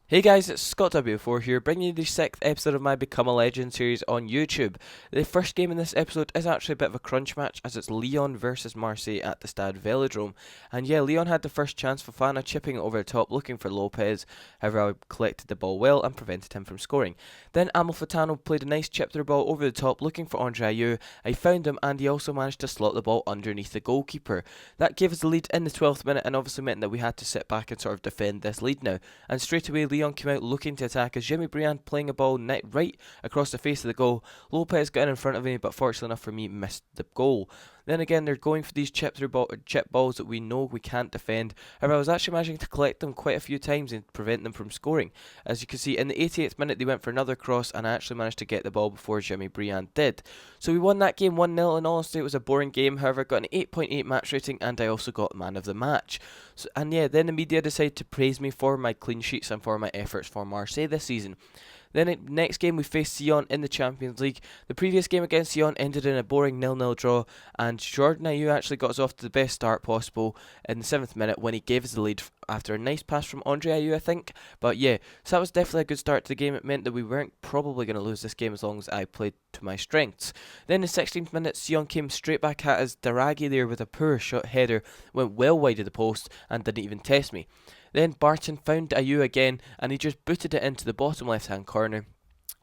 Hey guys, it's Scott W4 here, bringing you the sixth episode of my Become a Legend series on YouTube. The first game in this episode is actually a bit of a crunch match, as it's Leon versus Marseille at the Stade Velodrome. And yeah, Leon had the first chance, Fofana chipping it over the top looking for Lopez, however I collected the ball well and prevented him from scoring. Then Amalfitano played a nice chip through ball over the top looking for Andre Ayew. I found him and he also managed to slot the ball underneath the goalkeeper. That gave us the lead in the 12th minute and obviously meant that we had to sit back and sort of defend this lead now. And straight away Leon came out looking to attack as Jimmy Briand playing a ball right across the face of the goal. Lopez got in front of me, but fortunately enough for me, missed the goal. Then again, they're going for these chip balls that we know we can't defend. However, I was actually managing to collect them quite a few times and prevent them from scoring. As you can see, in the 88th minute, they went for another cross, and I actually managed to get the ball before Jimmy Briand did. So we won that game 1-0, and honestly, it was a boring game. However, I got an 8.8 match rating, and I also got man of the match. And yeah, then the media decided to praise me for my clean sheets and for my efforts for Marseille this season. Then next game we faced Sion in the Champions League. The previous game against Sion ended in a boring 0-0 draw, and Jordan Ayew actually got us off to the best start possible in the 7th minute when he gave us the lead after a nice pass from Andre Ayew, I think. But yeah, so that was definitely a good start to the game. It meant that we weren't probably going to lose this game as long as I played to my strengths. Then in the 16th minute, Sion came straight back at us. Daragi there with a poor shot header went well wide of the post and didn't even test me. Then Barton found Ayew again and he just booted it into the bottom left hand corner.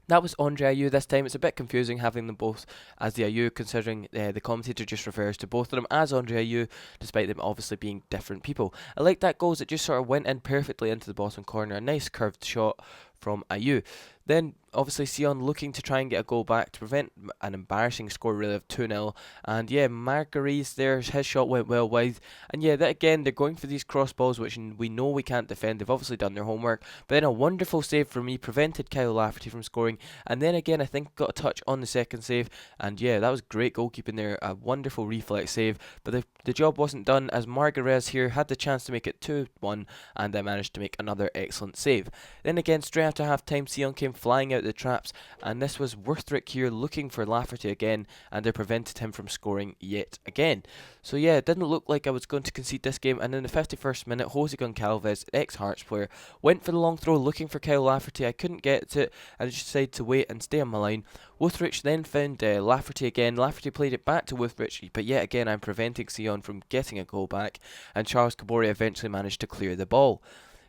That was Andre Ayew this time. It's a bit confusing having them both as the Ayew, considering the commentator just refers to both of them as Andre Ayew, despite them obviously being different people. I like that goal as it just sort of went in perfectly into the bottom corner. A nice curved shot from Ayew. Then obviously Sion looking to try and get a goal back to prevent an embarrassing score really of 2-0. And yeah, Marguerite there, his shot went well wide. And yeah, that again, they're going for these cross balls which we know we can't defend. They've obviously done their homework. But then a wonderful save from me prevented Kyle Lafferty from scoring. And then again, I think got a touch on the second save. And yeah, that was great goalkeeping there. A wonderful reflex save. But the job wasn't done as Marguerite here had the chance to make it 2-1. And I managed to make another excellent save. Then again, straight after half time, Sion came flying out the traps, and this was Wurthrick here looking for Lafferty again, and they prevented him from scoring yet again. So yeah, it didn't look like I was going to concede this game, and in the 51st minute, Jose Goncalves, ex-Hearts player, went for the long throw looking for Kyle Lafferty. I couldn't get to it, and I just decided to wait and stay on my line. Wurthrick then found Lafferty again. Lafferty played it back to Wurthrick, but yet again I'm preventing Sion from getting a goal back, and Charles Kabori eventually managed to clear the ball.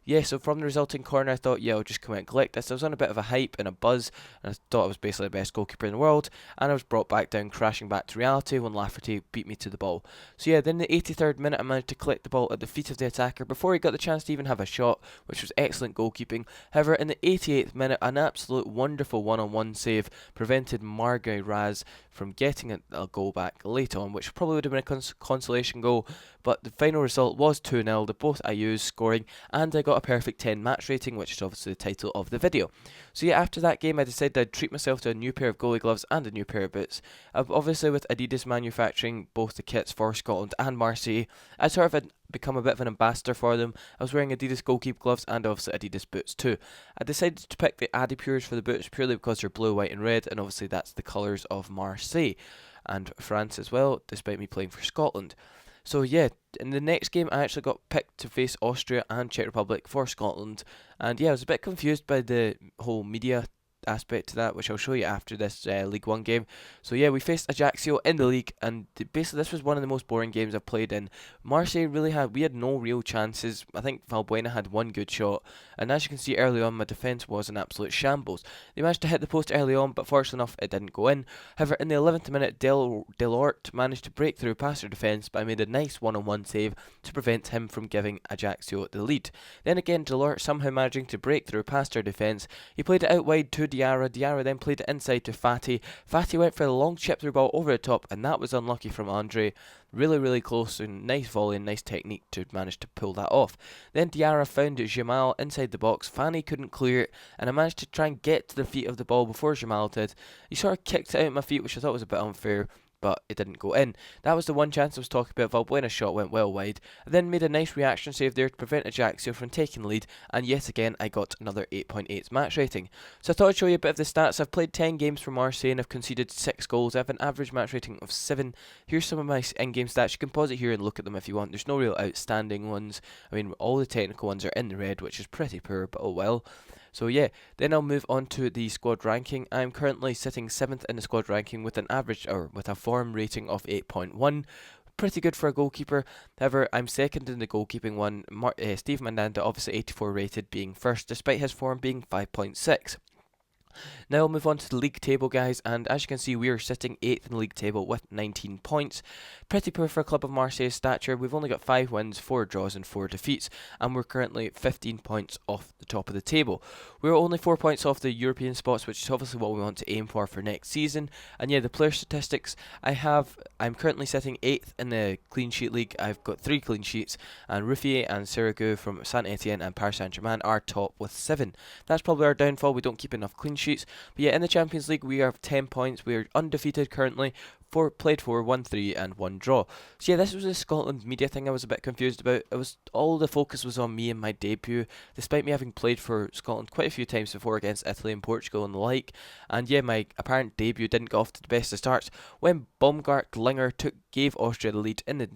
Yeah, so from the resulting corner, I thought, yeah, I'll just come out and collect this. I was on a bit of a hype and a buzz, and I thought I was basically the best goalkeeper in the world, and I was brought back down, crashing back to reality when Lafferty beat me to the ball. So yeah, then in the 83rd minute, I managed to collect the ball at the feet of the attacker before he got the chance to even have a shot, which was excellent goalkeeping. However, in the 88th minute, an absolute wonderful one-on-one save prevented Marguerite Raz from getting a goal back late on, which probably would have been a consolation goal, but the final result was 2-0, the both Ayews scoring, and I got a perfect 10 match rating, which is obviously the title of the video. So yeah, after that game I decided I'd treat myself to a new pair of goalie gloves and a new pair of boots. Obviously with Adidas manufacturing both the kits for Scotland and Marseille, I sort of had become a bit of an ambassador for them. I was wearing Adidas goalkeeper gloves and obviously Adidas boots too. I decided to pick the Adipures for the boots purely because they're blue, white and red, and obviously that's the colours of Marseille and France as well, despite me playing for Scotland. So yeah, in the next game I actually got picked to face Austria and Czech Republic for Scotland, and yeah, I was a bit confused by the whole media aspect to that, which I'll show you after this League One game. So yeah, we faced Ajaccio in the league, and basically this was one of the most boring games I've played in. Marseille we had no real chances. I think Valbuena had one good shot, and as you can see early on, my defence was an absolute shambles. They managed to hit the post early on, but fortunately enough, it didn't go in. However, in the 11th minute, Delort managed to break through past their defence, but I made a nice one-on-one save to prevent him from giving Ajaccio the lead. Then again, Delort somehow managing to break through past their defence. He played it out wide to Diarra. Diarra then played it inside to Fati. Fati went for the long chip through ball over the top, and that was unlucky from Andre. Really close, and nice volley and nice technique to manage to pull that off. Then Diarra found Jamal inside the box. Fanny couldn't clear it, and I managed to try and get to the feet of the ball before Jamal did. He sort of kicked it out at my feet, which I thought was a bit unfair. but it didn't go in. That was the one chance I was talking about. Valbuena's shot went well wide. I then made a nice reaction save there to prevent Ajaxio from taking the lead, and yet again I got another 8.8 match rating. So I thought I'd show you a bit of the stats. I've played 10 games for Marseille and I've conceded 6 goals. I have an average match rating of 7. Here's some of my in-game stats. You can pause it here and look at them if you want. There's no real outstanding ones. I mean, all the technical ones are in the red, which is pretty poor, but oh well. So yeah, then I'll move on to the squad ranking. I'm currently sitting 7th in the squad ranking with an average, or with a form rating of 8.1. Pretty good for a goalkeeper. However, I'm second in the goalkeeping one. Steve Mandanda, obviously 84 rated, being first, despite his form being 5.6. Now we'll move on to the league table, guys, and as you can see, we are sitting 8th in the league table with 19 points. Pretty poor for a club of Marseille's stature. We've only got 5 wins, 4 draws and 4 defeats, and we're currently 15 points off the top of the table. We're only 4 points off the European spots, which is obviously what we want to aim for next season. And yeah, the player statistics, I'm currently sitting 8th in the clean sheet league. I've got 3 clean sheets, and Ruffier and Sirigu from Saint Etienne and Paris Saint-Germain are top with 7. That's probably our downfall. We don't keep enough clean sheets. But yeah, in the Champions League, we have 10 points. We are undefeated currently. Played 4, won 3 and 1 draw. So yeah, this was a Scotland media thing I was a bit confused about. All the focus was on me and my debut, despite me having played for Scotland quite a few times before against Italy and Portugal and the like. And yeah, my apparent debut didn't get off to the best of starts when Baumgartlinger gave Austria the lead in the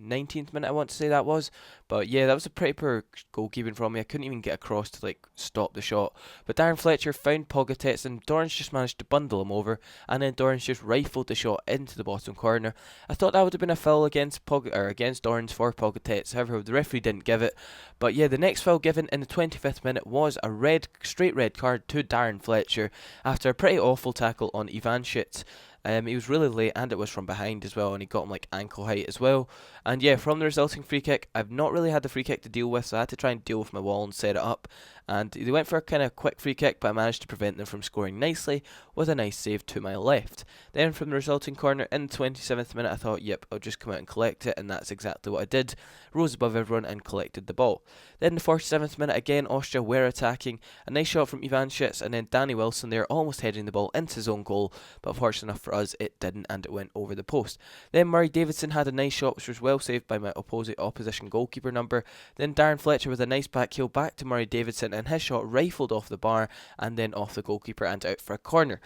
19th minute, I want to say that was. But yeah, that was a pretty poor goalkeeping from me. I couldn't even get across to stop the shot. But Darren Fletcher found Pogatetz and Dorrans just managed to bundle him over, and then Dorrans just rifled the shot into the bottom corner. I thought that would have been a foul against Dorrans for Pogatetz. However, the referee didn't give it. But yeah, the next foul given in the 25th minute was a straight red card to Darren Fletcher after a pretty awful tackle on Ivanschitz. He was really late, and it was from behind as well, and he got him ankle height as well. And yeah, from the resulting free kick, I've not really had the free kick to deal with, so I had to try and deal with my wall and set it up. And they went for a kind of quick free kick, but I managed to prevent them from scoring nicely with a nice save to my left. Then from the resulting corner in the 27th minute, I thought, yep, I'll just come out and collect it, and that's exactly what I did. Rose above everyone and collected the ball. Then the 47th minute, again, Austria were attacking. A nice shot from Ivanschitz, and then Danny Wilson there almost heading the ball into his own goal, but fortunate enough for us, it didn't, and it went over the post. Then Murray Davidson had a nice shot, which was well saved by my opposition goalkeeper number. Then Darren Fletcher with a nice back heel back to Murray Davidson, and his shot rifled off the bar and then off the goalkeeper and out for a corner.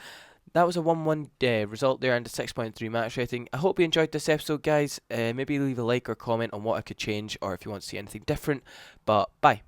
That was a 1-1 result there and a 6.3 match rating. I hope you enjoyed this episode, guys. Maybe leave a like or comment on what I could change, or if you want to see anything different. But bye.